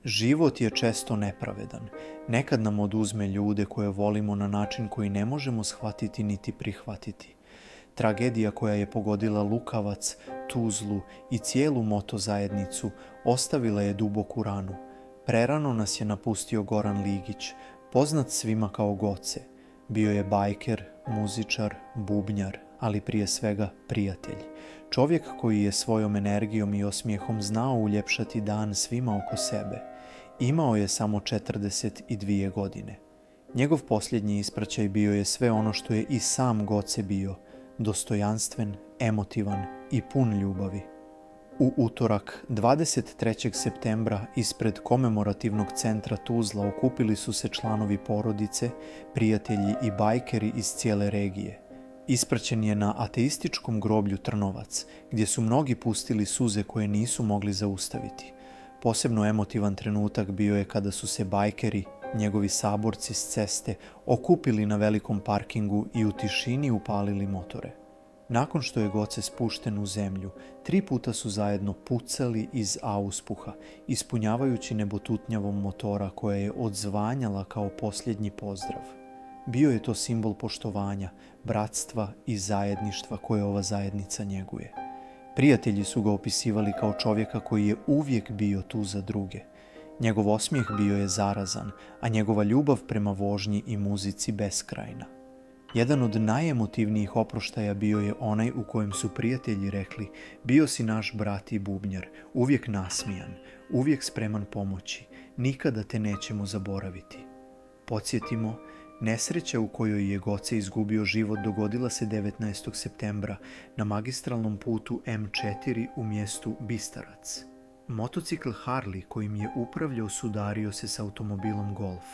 Život je često nepravedan. Nekad nam oduzme ljude koje volimo na način koji ne možemo shvatiti niti prihvatiti. Tragedija koja je pogodila Lukavac, Tuzlu i cijelu Moto zajednicu ostavila je duboku ranu. Prerano nas je napustio Goran Ligić, poznat svima kao Goce. Bio je bajker, muzičar, bubnjar, ali prije svega prijatelj. Čovjek koji je svojom energijom i osmijehom znao uljepšati dan svima oko sebe. Imao je samo 42 godine. Njegov posljednji ispraćaj bio je sve ono što je i sam Goce bio, dostojanstven, emotivan i pun ljubavi. U utorak, 23. septembra, ispred komemorativnog centra Tuzla okupili su se članovi porodice, prijatelji i bajkeri iz cijele regije. Ispraćen je na ateističkom groblju Trnovac, gdje su mnogi pustili suze koje nisu mogli zaustaviti. Posebno emotivan trenutak bio je kada su se bajkeri, njegovi saborci s ceste, okupili na velikom parkingu i u tišini upalili motore. Nakon što je Goce spušten u zemlju, 3 puta su zajedno pucali iz auspuha, ispunjavajući nebotutnjavom motora koja je odzvanjala kao posljednji pozdrav. Bio je to simbol poštovanja, bratstva i zajedništva koje ova zajednica njeguje. Prijatelji su ga opisivali kao čovjeka koji je uvijek bio tu za druge. Njegov osmijeh bio je zarazan, a njegova ljubav prema vožnji i muzici beskrajna. Jedan od najemotivnijih oproštaja bio je onaj u kojem su prijatelji rekli: bio si naš brat i bubnjar, uvijek nasmijan, uvijek spreman pomoći, nikada te nećemo zaboraviti. Podsjetimo, nesreća u kojoj je Goce izgubio život dogodila se 19. septembra na magistralnom putu M4 u mjestu Bistarac. Motocikl Harley kojim je upravljao sudario se s automobilom Golf.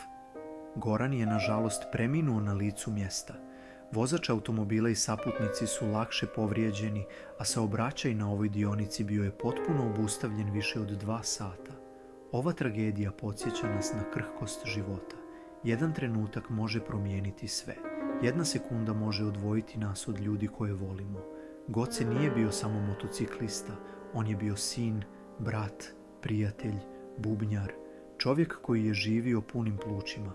Goran je nažalost preminuo na licu mjesta. Vozač automobila i saputnici su lakše povrijeđeni, a saobraćaj na ovoj dionici bio je potpuno obustavljen više od 2 sata. Ova tragedija podsjeća nas na krhkost života. Jedan trenutak može promijeniti sve. 1 sekunda može odvojiti nas od ljudi koje volimo. Goce nije bio samo motociklista, on je bio sin, brat, prijatelj, bubnjar, čovjek koji je živio punim plućima.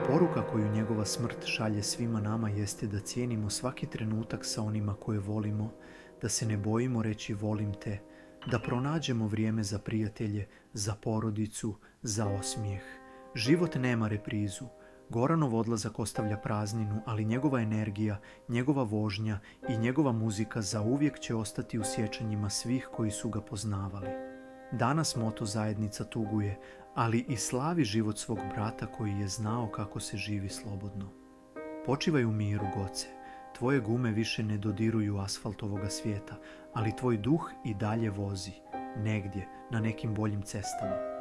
Poruka koju njegova smrt šalje svima nama jeste da cijenimo svaki trenutak sa onima koje volimo, da se ne bojimo reći volim te, da pronađemo vrijeme za prijatelje, za porodicu, za osmijeh. Život nema reprizu. Goranov odlazak ostavlja prazninu, ali njegova energija, njegova vožnja i njegova muzika zauvijek će ostati u sjećanjima svih koji su ga poznavali. Danas Moto zajednica tuguje, ali i slavi život svog brata koji je znao kako se živi slobodno. Počivaj u miru, Goce. Tvoje gume više ne dodiruju asfalt ovoga svijeta, ali tvoj duh i dalje vozi, negdje, na nekim boljim cestama.